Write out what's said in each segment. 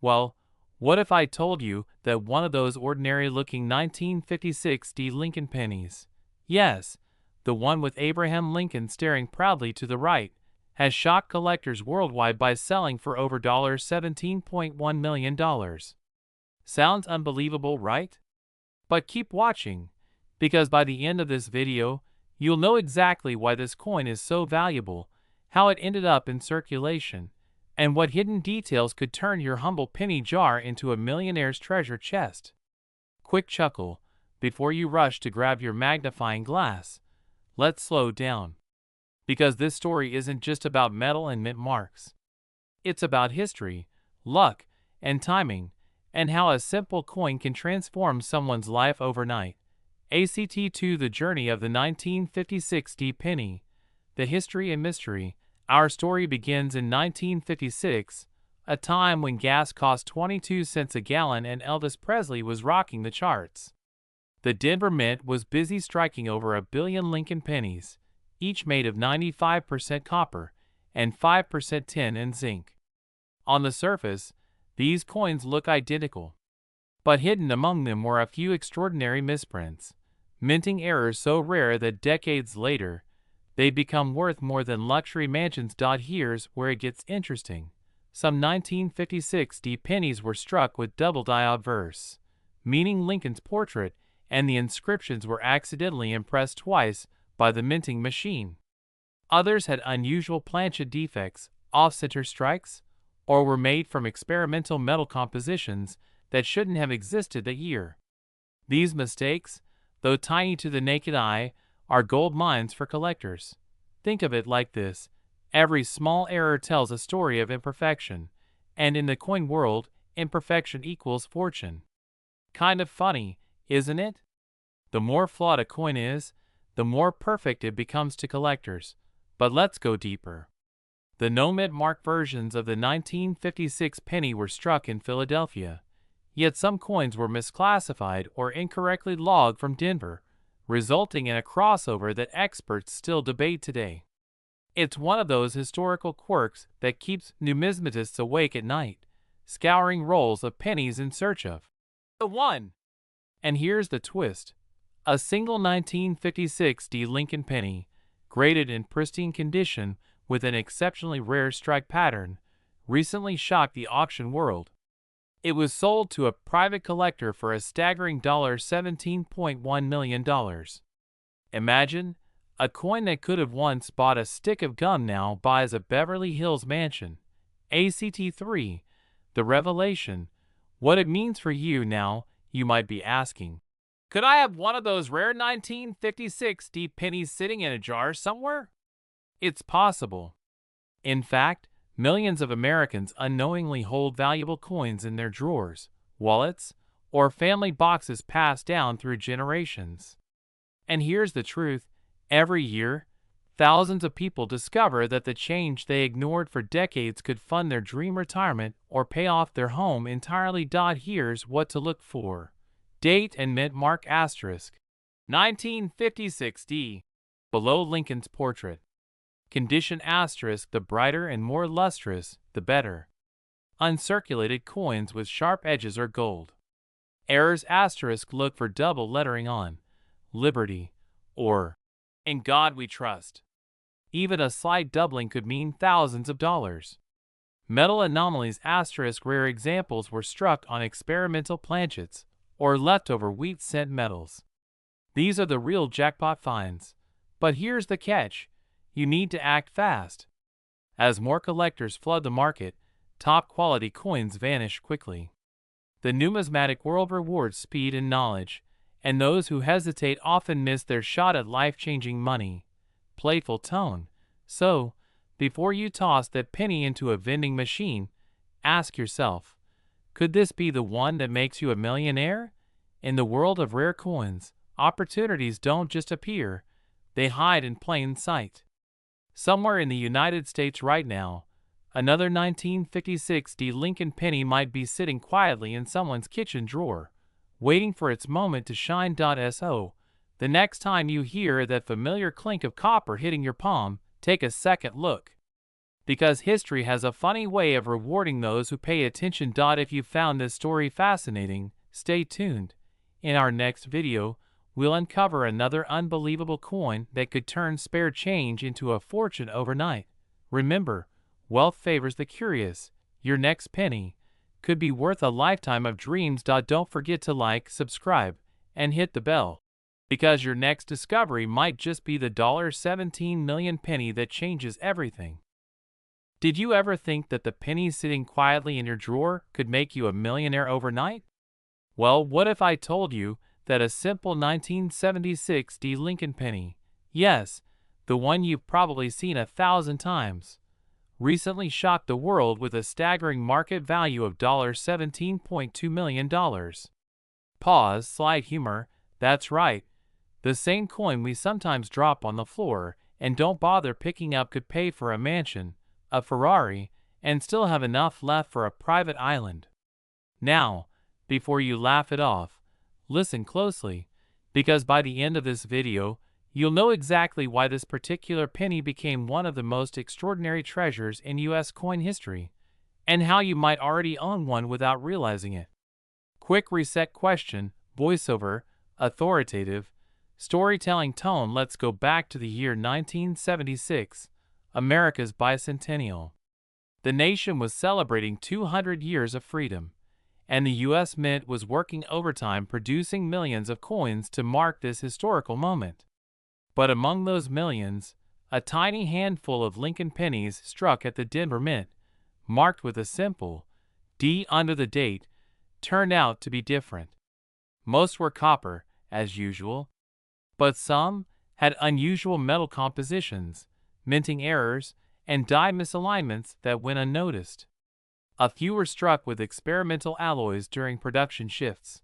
Well, what if I told you that one of those ordinary-looking 1956 D Lincoln pennies, yes, the one with Abraham Lincoln staring proudly to the right, has shocked collectors worldwide by selling for over $17.1 million. Sounds unbelievable, right? But keep watching, because by the end of this video, you'll know exactly why this coin is so valuable, how it ended up in circulation, and what hidden details could turn your humble penny jar into a millionaire's treasure chest. Quick chuckle, before you rush to grab your magnifying glass. Let's slow down. Because this story isn't just about metal and mint marks. It's about history, luck, and timing, and how a simple coin can transform someone's life overnight. ACT2 The Journey of the 1956 D Penny. The History and Mystery. Our story begins in 1956, a time when gas cost 22 cents a gallon and Elvis Presley was rocking the charts. The Denver Mint was busy striking over 1 billion Lincoln pennies, each made of 95% copper and 5% tin and zinc. On the surface, these coins look identical, but hidden among them were a few extraordinary misprints, minting errors so rare that decades later, they become worth more than luxury mansions. Here's where it gets interesting. Some 1956 D pennies were struck with double die obverse, meaning Lincoln's portrait and the inscriptions were accidentally impressed twice by the minting machine. Others had unusual planchet defects, off-center strikes, or were made from experimental metal compositions that shouldn't have existed that year. These mistakes, though tiny to the naked eye, are gold mines for collectors. Think of it like this: every small error tells a story of imperfection, and in the coin world, imperfection equals fortune. Kind of funny, isn't it? The more flawed a coin is, the more perfect it becomes to collectors. But let's go deeper. The no-mint mark versions of the 1956 penny were struck in Philadelphia, yet some coins were misclassified or incorrectly logged from Denver, resulting in a crossover that experts still debate today. It's one of those historical quirks that keeps numismatists awake at night, scouring rolls of pennies in search of the one. And here's the twist. A single 1956 D Lincoln penny, graded in pristine condition with an exceptionally rare strike pattern, recently shocked the auction world. It was sold to a private collector for a staggering $17.1 million. Imagine, a coin that could have once bought a stick of gum now buys a Beverly Hills mansion. ACT3, the revelation. What it means for you now, you might be asking. Could I have one of those rare 1956 D pennies sitting in a jar somewhere? It's possible. In fact, millions of Americans unknowingly hold valuable coins in their drawers, wallets, or family boxes passed down through generations. And here's the truth: every year, thousands of people discover that the change they ignored for decades could fund their dream retirement or pay off their home entirely. Here's what to look for. Date and mint mark asterisk. 1956 D. Below Lincoln's portrait. Condition asterisk. The brighter and more lustrous, the better. Uncirculated coins with sharp edges or gold. Errors asterisk. Look for double lettering on Liberty or In God We Trust. Even a slight doubling could mean thousands of dollars. Metal anomalies asterisk. Rare examples were struck on experimental planchets or leftover wheat cent metals. These are the real jackpot finds. But here's the catch: you need to act fast. As more collectors flood the market, top quality coins vanish quickly. The numismatic world rewards speed and knowledge, and those who hesitate often miss their shot at life-changing money. Playful tone. So, before you toss that penny into a vending machine, ask yourself, could this be the one that makes you a millionaire? In the world of rare coins, opportunities don't just appear, they hide in plain sight. Somewhere in the United States right now, another 1956 D Lincoln penny might be sitting quietly in someone's kitchen drawer, waiting for its moment to shine. So, the next time you hear that familiar clink of copper hitting your palm, take a second look. because history has a funny way of rewarding those who pay attention. If you found this story fascinating, stay tuned. In our next video, we'll uncover another unbelievable coin that could turn spare change into a fortune overnight. Remember, wealth favors the curious. Your next penny could be worth a lifetime of dreams. Don't forget to like, subscribe, and hit the bell, because your next discovery might just be the $17 million penny that changes everything. Did you ever think that the penny sitting quietly in your drawer could make you a millionaire overnight? Well, what if I told you that a simple 1976 Lincoln penny, yes, the one you've probably seen 1,000 times, recently shocked the world with a staggering market value of $17.2 million. Pause, slight humor, that's right. The same coin we sometimes drop on the floor and don't bother picking up could pay for a mansion, a Ferrari, and still have enough left for a private island. Now, before you laugh it off, listen closely, because by the end of this video, you'll know exactly why this particular penny became one of the most extraordinary treasures in U.S. coin history, and how you might already own one without realizing it. Quick reset question, voiceover, authoritative, storytelling tone. Let's go back to the year 1976, America's bicentennial. The nation was celebrating 200 years of freedom, and the U.S. Mint was working overtime producing millions of coins to mark this historical moment. But among those millions, a tiny handful of Lincoln pennies struck at the Denver Mint, marked with a simple D under the date, turned out to be different. Most were copper, as usual, but some had unusual metal compositions, minting errors, and die misalignments that went unnoticed. A few were struck with experimental alloys during production shifts.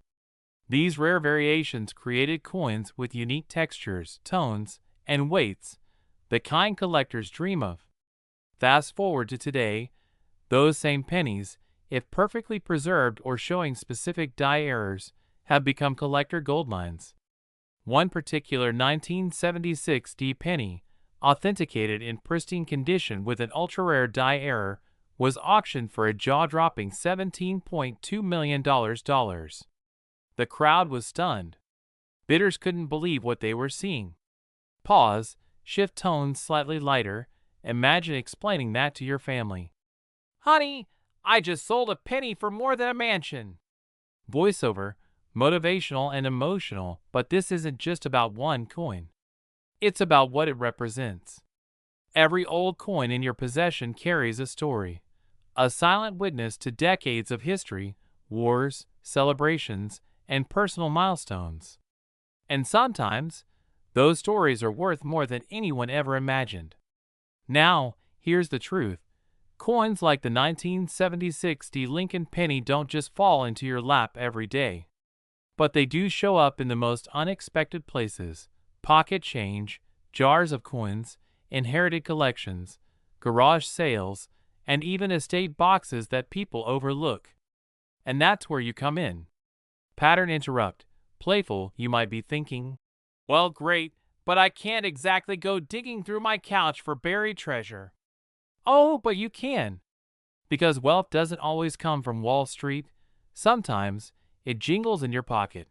These rare variations created coins with unique textures, tones, and weights, the kind collectors dream of. Fast forward to today, those same pennies, if perfectly preserved or showing specific die errors, have become collector goldmines. One particular 1976 D penny, authenticated in pristine condition with an ultra-rare die error, was auctioned for a jaw-dropping $17.2 million. The crowd was stunned. Bidders couldn't believe what they were seeing. Pause, shift tones slightly lighter. Imagine explaining that to your family. Honey, I just sold a penny for more than a mansion. Voiceover, motivational and emotional, but this isn't just about one coin. It's about what it represents. Every old coin in your possession carries a story, a silent witness to decades of history, wars, celebrations, and personal milestones. And sometimes, those stories are worth more than anyone ever imagined. Now, here's the truth. Coins like the 1976 Lincoln penny don't just fall into your lap every day. But they do show up in the most unexpected places: pocket change, jars of coins, inherited collections, garage sales, and even estate boxes that people overlook. And that's where you come in. Pattern interrupt. Playful, you might be thinking. Well, great, but I can't exactly go digging through my couch for buried treasure. Oh, but you can. Because wealth doesn't always come from Wall Street. Sometimes, it jingles in your pocket.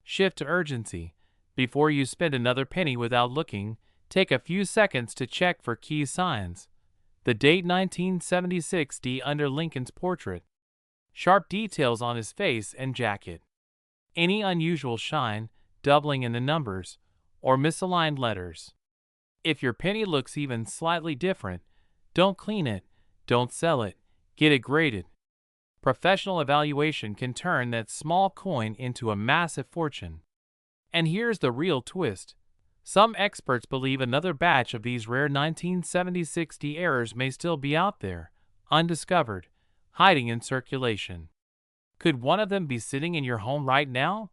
Shift to urgency. Before you spend another penny without looking, take a few seconds to check for key signs. The date 1976 D under Lincoln's portrait. Sharp details on his face and jacket. Any unusual shine, doubling in the numbers, or misaligned letters. If your penny looks even slightly different, don't clean it, don't sell it, get it graded. Professional evaluation can turn that small coin into a massive fortune. And here's the real twist. Some experts believe another batch of these rare 1976 D errors may still be out there, undiscovered, hiding in circulation. Could one of them be sitting in your home right now?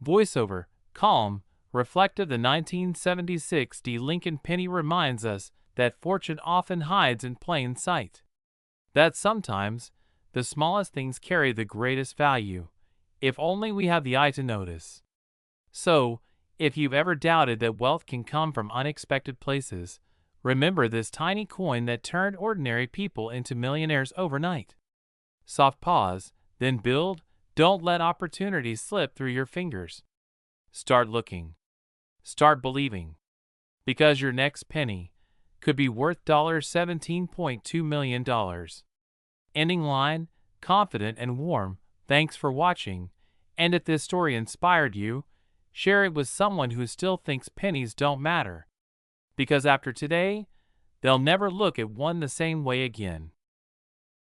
Voiceover, calm, reflective. The 1976 D Lincoln penny reminds us that fortune often hides in plain sight. That sometimes, the smallest things carry the greatest value, if only we have the eye to notice. So, if you've ever doubted that wealth can come from unexpected places, Remember this tiny coin that turned ordinary people into millionaires overnight. Soft pause, then build. Don't let opportunities slip through your fingers. Start looking. Start believing. Because your next penny could be worth $17.2 million. Ending line, confident and warm. Thanks for watching. And if this story inspired you, share it with someone who still thinks pennies don't matter. Because after today, they'll never look at one the same way again.